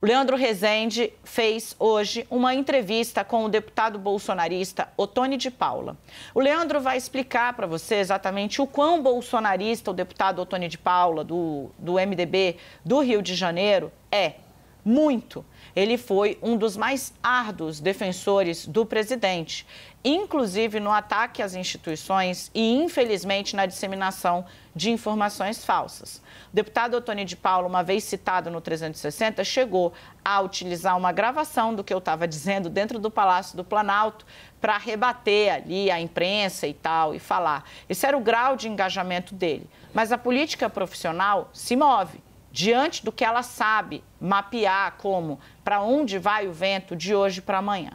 Leandro Rezende fez hoje uma entrevista com o deputado bolsonarista Ottoni de Paula. O Leandro vai explicar para você exatamente o quão bolsonarista o deputado Ottoni de Paula, do MDB do Rio de Janeiro, é. Muito. Ele foi um dos mais árduos defensores do presidente, inclusive no ataque às instituições e, infelizmente, na disseminação de informações falsas. O deputado Ottoni de Paula, uma vez citado no 360, chegou a utilizar uma gravação do que eu estava dizendo dentro do Palácio do Planalto para rebater ali a imprensa e tal, e falar. Esse era o grau de engajamento dele. Mas a política profissional se move diante do que ela sabe mapear como para onde vai o vento de hoje para amanhã.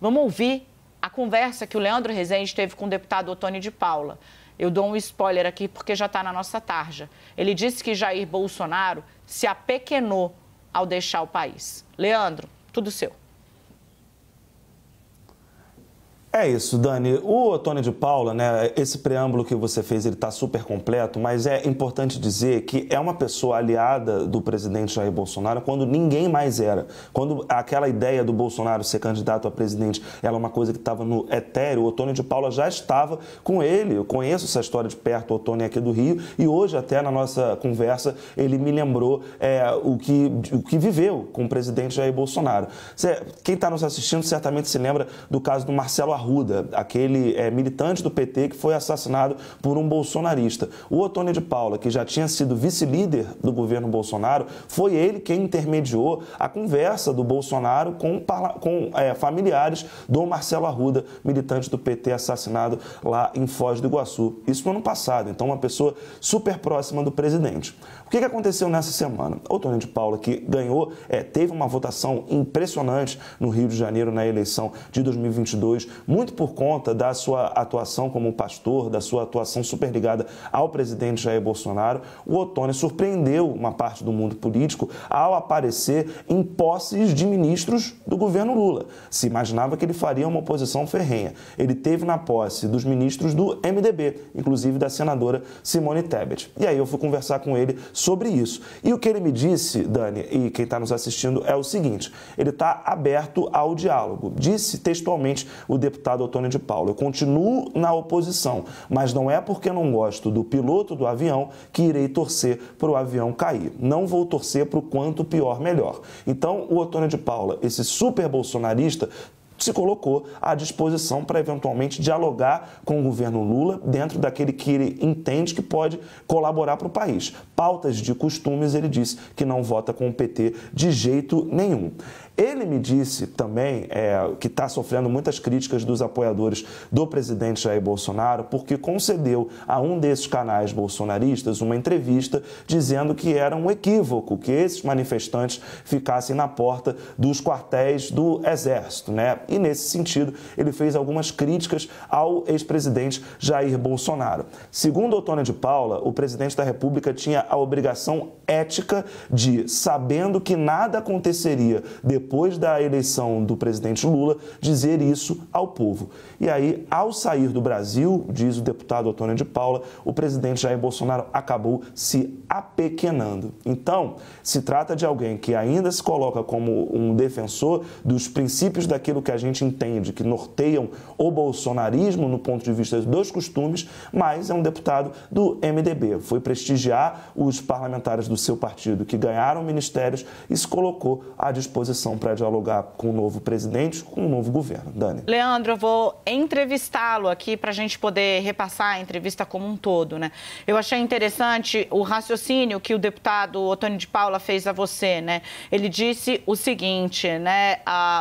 Vamos ouvir a conversa que o Leandro Rezende teve com o deputado Ottoni de Paula. Eu dou um spoiler aqui porque já está na nossa tarja. Ele disse que Jair Bolsonaro se apequenou ao deixar o país. Leandro, tudo seu. É isso, Dani. O Ottoni de Paula, né, esse preâmbulo que você fez, ele está super completo, mas é importante dizer que é uma pessoa aliada do presidente Jair Bolsonaro quando ninguém mais era. Quando aquela ideia do Bolsonaro ser candidato a presidente era uma coisa que estava no etéreo, o Ottoni de Paula já estava com ele. Eu conheço essa história de perto, o Ottoni aqui do Rio, e hoje até na nossa conversa ele me lembrou o que viveu com o presidente Jair Bolsonaro. Quem está nos assistindo certamente se lembra do caso do Marcelo Arruda, aquele militante do PT que foi assassinado por um bolsonarista. O Ottoni de Paula, que já tinha sido vice-líder do governo Bolsonaro, foi ele quem intermediou a conversa do Bolsonaro com familiares do Marcelo Arruda, militante do PT assassinado lá em Foz do Iguaçu. Isso no ano passado, então uma pessoa super próxima do presidente. O que aconteceu nessa semana? O Ottoni de Paula, que ganhou, teve uma votação impressionante no Rio de Janeiro na eleição de 2022, muito por conta da sua atuação como pastor, da sua atuação super ligada ao presidente Jair Bolsonaro. O Ottoni surpreendeu uma parte do mundo político ao aparecer em posses de ministros do governo Lula. Se imaginava que ele faria uma oposição ferrenha. Ele teve na posse dos ministros do MDB, inclusive da senadora Simone Tebet. E aí eu fui conversar com ele sobre isso. E o que ele me disse, Dani, e quem está nos assistindo, é o seguinte: ele está aberto ao diálogo. Disse textualmente o deputado Ottoni de Paula: eu continuo na oposição, mas não é porque não gosto do piloto do avião que irei torcer para o avião cair. Não vou torcer para o quanto pior, melhor. Então, o Ottoni de Paula, esse super bolsonarista, se colocou à disposição para eventualmente dialogar com o governo Lula dentro daquele que ele entende que pode colaborar para o país. Pautas de costumes, ele disse que não vota com o PT de jeito nenhum. Ele me disse também que está sofrendo muitas críticas dos apoiadores do presidente Jair Bolsonaro porque concedeu a um desses canais bolsonaristas uma entrevista dizendo que era um equívoco que esses manifestantes ficassem na porta dos quartéis do Exército, né? E nesse sentido, ele fez algumas críticas ao ex-presidente Jair Bolsonaro. Segundo Ottoni de Paula, o presidente da República tinha a obrigação ética de, sabendo que nada aconteceria depois da eleição do presidente Lula, dizer isso ao povo. E aí, ao sair do Brasil, diz o deputado Ottoni de Paula, o presidente Jair Bolsonaro acabou se apequenando. Então, se trata de alguém que ainda se coloca como um defensor dos princípios daquilo que a gente entende que norteiam o bolsonarismo no ponto de vista dos costumes, mas é um deputado do MDB. Foi prestigiar os parlamentares do seu partido que ganharam ministérios e se colocou à disposição para dialogar com o novo presidente, com o novo governo. Dani. Leandro, eu vou entrevistá-lo aqui para a gente poder repassar a entrevista como um todo, né? Eu achei interessante o raciocínio que o deputado Ottoni de Paula fez a você, né? Ele disse o seguinte, né,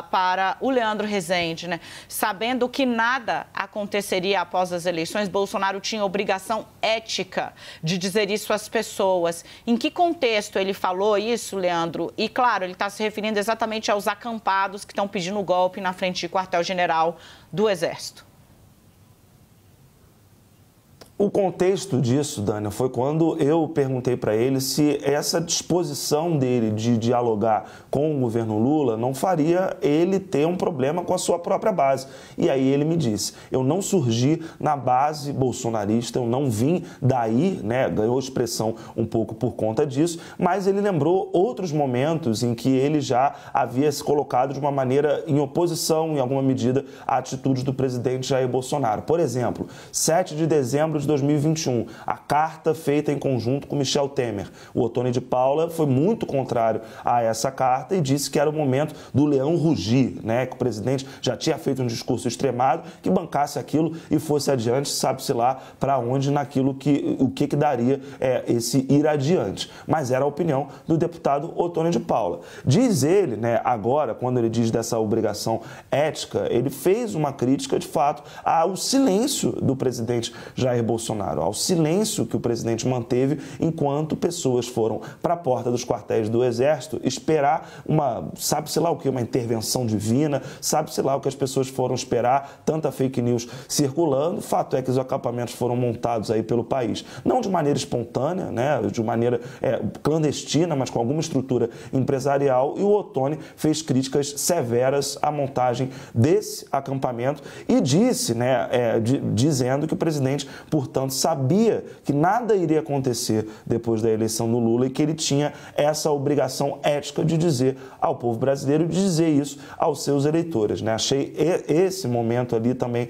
para o Leandro Rezende, né? Sabendo que nada aconteceria após as eleições, Bolsonaro tinha obrigação ética de dizer isso às pessoas. Em que contexto ele falou isso, Leandro? E, claro, ele está se referindo exatamente aos acampados que estão pedindo golpe na frente do quartel-general do Exército. O contexto disso, Dani, foi quando eu perguntei para ele se essa disposição dele de dialogar com o governo Lula não faria ele ter um problema com a sua própria base. E aí ele me disse, eu não surgi na base bolsonarista, eu não vim daí, né, ganhou expressão um pouco por conta disso, mas ele lembrou outros momentos em que ele já havia se colocado de uma maneira em oposição, em alguma medida, à atitude do presidente Jair Bolsonaro. Por exemplo, 7 de dezembro de 2021, a carta feita em conjunto com Michel Temer. O Ottoni de Paula foi muito contrário a essa carta e disse que era o momento do leão rugir, né? Que o presidente já tinha feito um discurso extremado, que bancasse aquilo e fosse adiante, sabe-se lá para onde, naquilo que o que daria esse ir adiante. Mas era a opinião do deputado Ottoni de Paula. Diz ele, né, agora, quando ele diz dessa obrigação ética, ele fez uma crítica, de fato, ao silêncio do presidente Jair Bolsonaro, ao silêncio que o presidente manteve enquanto pessoas foram para a porta dos quartéis do Exército esperar uma, sabe-se lá o que, uma intervenção divina, sabe-se lá o que as pessoas foram esperar, tanta fake news circulando. O fato é que os acampamentos foram montados aí pelo país, não de maneira espontânea, né, de maneira clandestina, mas com alguma estrutura empresarial, e o Ottoni fez críticas severas à montagem desse acampamento e disse, né, dizendo que o presidente, portanto, sabia que nada iria acontecer depois da eleição do Lula e que ele tinha essa obrigação ética de dizer ao povo brasileiro, de dizer isso aos seus eleitores, né? Achei esse momento ali também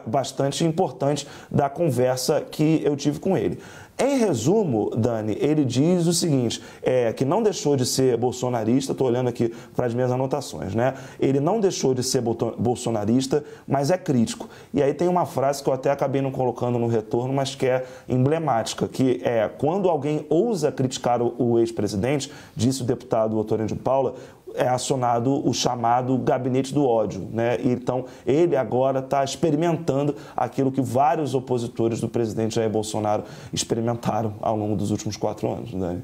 bastante importante da conversa que eu tive com ele. Em resumo, Dani, ele diz o seguinte, que não deixou de ser bolsonarista, estou olhando aqui para as minhas anotações, né? Ele não deixou de ser bolsonarista, mas é crítico. E aí tem uma frase que eu até acabei não colocando no retorno, mas que é emblemática, que é quando alguém ousa criticar o ex-presidente, disse o deputado Ottoni de Paula, é acionado o chamado gabinete do ódio, né? Então, ele agora está experimentando aquilo que vários opositores do presidente Jair Bolsonaro experimentaram ao longo dos últimos 4 anos, Dani.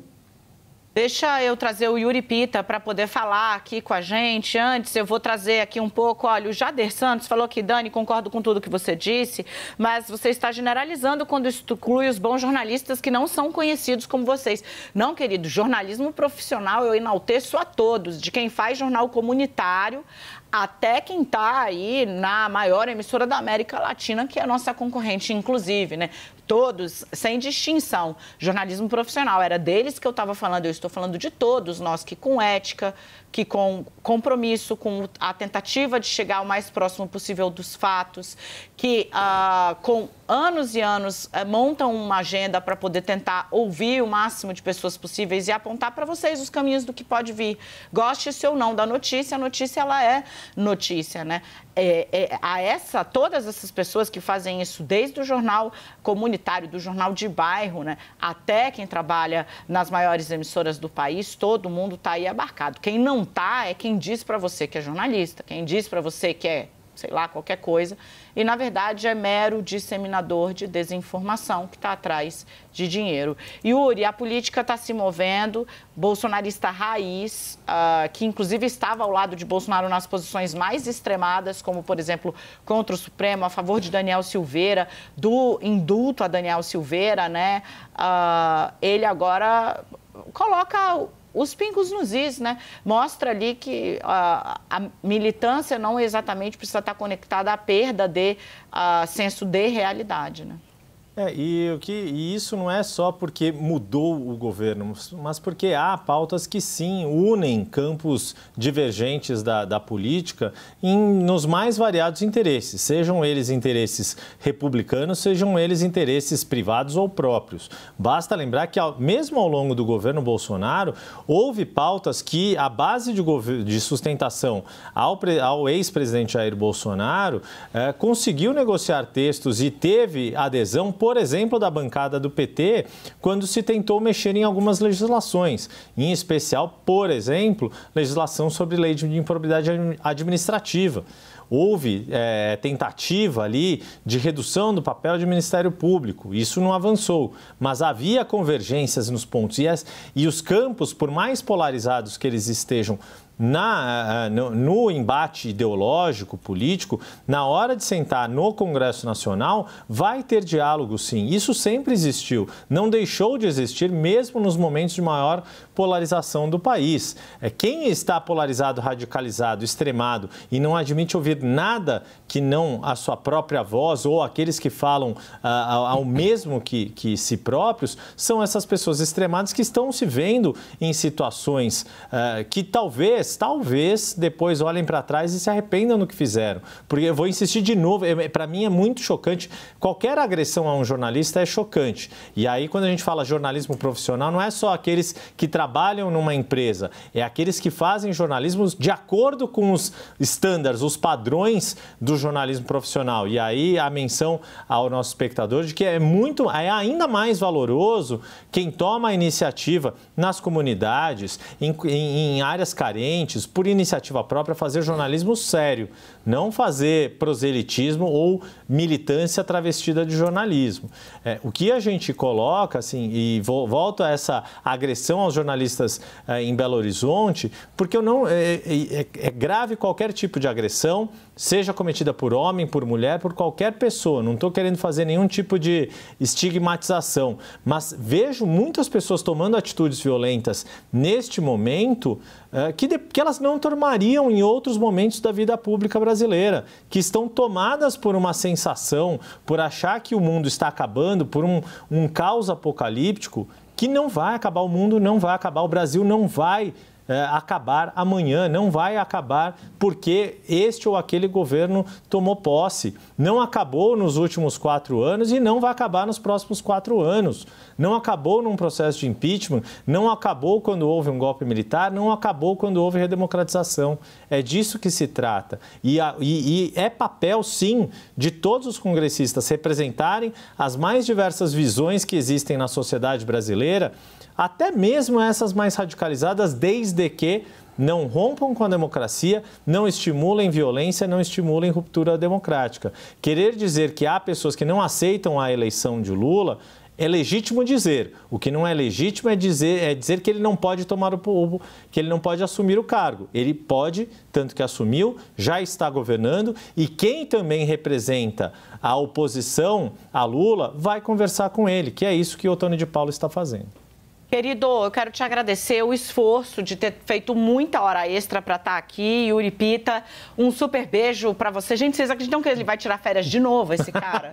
Deixa eu trazer o Yuri Pita para poder falar aqui com a gente. Antes, eu vou trazer aqui um pouco, olha, o Jader Santos falou que, Dani, concordo com tudo que você disse, mas você está generalizando quando exclui os bons jornalistas que não são conhecidos como vocês. Não, querido, jornalismo profissional eu enalteço a todos, de quem faz jornal comunitário até quem está aí na maior emissora da América Latina, que é a nossa concorrente, inclusive, né? Todos, sem distinção. Jornalismo profissional, era deles que eu estava falando, eu estou falando de todos nós, que com ética, que com compromisso, com a tentativa de chegar o mais próximo possível dos fatos, que com anos e anos montam uma agenda para poder tentar ouvir o máximo de pessoas possíveis e apontar para vocês os caminhos do que pode vir. Goste-se ou não da notícia, a notícia ela é notícia, né? Todas essas pessoas que fazem isso, desde o jornal comunitário, do jornal de bairro, né, até quem trabalha nas maiores emissoras do país, todo mundo está aí abarcado. Quem não está é quem diz para você que é jornalista, quem diz para você que é, sei lá, qualquer coisa, e, na verdade, é mero disseminador de desinformação que está atrás de dinheiro. Yuri, a política está se movendo, bolsonarista raiz, que, inclusive, estava ao lado de Bolsonaro nas posições mais extremadas, como, por exemplo, contra o Supremo, a favor de Daniel Silveira, do indulto a Daniel Silveira, né? Ele agora coloca os pingos nos is, né? Mostra ali que a militância não exatamente precisa estar conectada à perda de senso de realidade, né? E isso não é só porque mudou o governo, mas porque há pautas que sim unem campos divergentes da política nos mais variados interesses, sejam eles interesses republicanos, sejam eles interesses privados ou próprios. Basta lembrar que mesmo ao longo do governo Bolsonaro, houve pautas que a base de sustentação ao ex-presidente Jair Bolsonaro conseguiu negociar textos e teve adesão, por exemplo, da bancada do PT, quando se tentou mexer em algumas legislações, em especial, por exemplo, legislação sobre lei de improbidade administrativa. houve tentativa ali de redução do papel de Ministério Público. Isso não avançou, mas havia convergências nos pontos. E os campos, por mais polarizados que eles estejam no embate ideológico, político, na hora de sentar no Congresso Nacional, vai ter diálogo, sim. Isso sempre existiu. Não deixou de existir, mesmo nos momentos de maior polarização do país. Quem está polarizado, radicalizado, extremado e não admite ouvir nada que não a sua própria voz ou aqueles que falam ao mesmo que si próprios, são essas pessoas extremadas que estão se vendo em situações que talvez depois olhem para trás e se arrependam do que fizeram. Porque eu vou insistir de novo, para mim é muito chocante, qualquer agressão a um jornalista é chocante. E aí quando a gente fala jornalismo profissional, não é só aqueles que trabalham numa empresa, é aqueles que fazem jornalismo de acordo com os estándares, os padrões do jornalismo profissional. E aí a menção ao nosso espectador de que é ainda mais valoroso quem toma a iniciativa nas comunidades, em áreas carentes, por iniciativa própria, fazer jornalismo sério, não fazer proselitismo ou militância travestida de jornalismo. O que a gente coloca, assim, e volto a essa agressão aos jornalistas em Belo Horizonte, porque é grave qualquer tipo de agressão, seja cometida por homem, por mulher, por qualquer pessoa. Não estou querendo fazer nenhum tipo de estigmatização, mas vejo muitas pessoas tomando atitudes violentas neste momento que elas não tomariam em outros momentos da vida pública brasileira, que estão tomadas por uma sensação, por achar que o mundo está acabando, por um caos apocalíptico, que não vai acabar, o mundo não vai acabar, o Brasil não vai acabar amanhã, não vai acabar porque este ou aquele governo tomou posse. Não acabou nos últimos 4 anos e não vai acabar nos próximos 4 anos. Não acabou num processo de impeachment, não acabou quando houve um golpe militar, não acabou quando houve redemocratização. É disso que se trata. E é papel, sim, de todos os congressistas representarem as mais diversas visões que existem na sociedade brasileira, até mesmo essas mais radicalizadas, desde que não rompam com a democracia, não estimulem violência, não estimulem ruptura democrática. Querer dizer que há pessoas que não aceitam a eleição de Lula é legítimo dizer. O que não é legítimo é dizer que ele não pode que ele não pode assumir o cargo. Ele pode, tanto que assumiu, já está governando, e quem também representa a oposição a Lula vai conversar com ele, que é isso que o Otônio de Paula está fazendo. Querido, eu quero te agradecer o esforço de ter feito muita hora extra para estar aqui. Yuri Pita, um super beijo para você. Gente, vocês acreditam que ele vai tirar férias de novo, esse cara?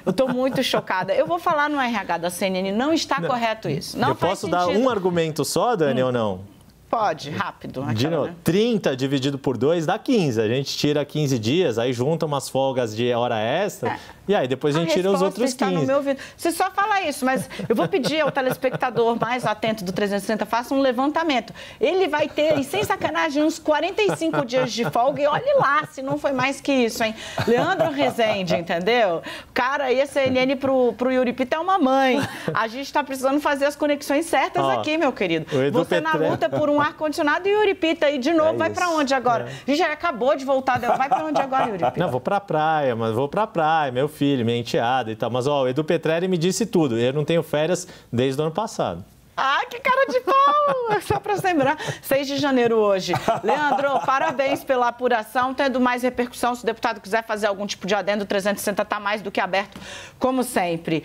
Eu estou muito chocada. Eu vou falar no RH da CNN, não está correto isso. Não eu posso dar um argumento só, Dani, ou não? Pode, rápido. De novo, né? 30 dividido por 2 dá 15. A gente tira 15 dias, aí junta umas folgas de hora extra e aí depois a gente tira os outros 15. No meu ouvido. Você só fala isso, mas eu vou pedir ao telespectador mais atento do 360, faça um levantamento. Ele vai ter, sem sacanagem, uns 45 dias de folga e olhe lá se não foi mais que isso, hein? Leandro Rezende, entendeu? Cara, e a CNN pro Yuri Pita é uma mãe. A gente está precisando fazer as conexões certas aqui, meu querido. Você na luta por um ar-condicionado e Yuri Pita aí de novo, vai pra onde agora? A gente já acabou de voltar, vai pra onde agora, Yuri Pita? Não, vou pra praia, meu filho, minha enteada e tal. Mas, ó, o Edu Petrelli me disse tudo. Eu não tenho férias desde o ano passado. Ah, que cara de pau! Só para lembrar, 6 de janeiro hoje. Leandro, parabéns pela apuração. Tendo mais repercussão, se o deputado quiser fazer algum tipo de adendo, o 360 está mais do que aberto, como sempre.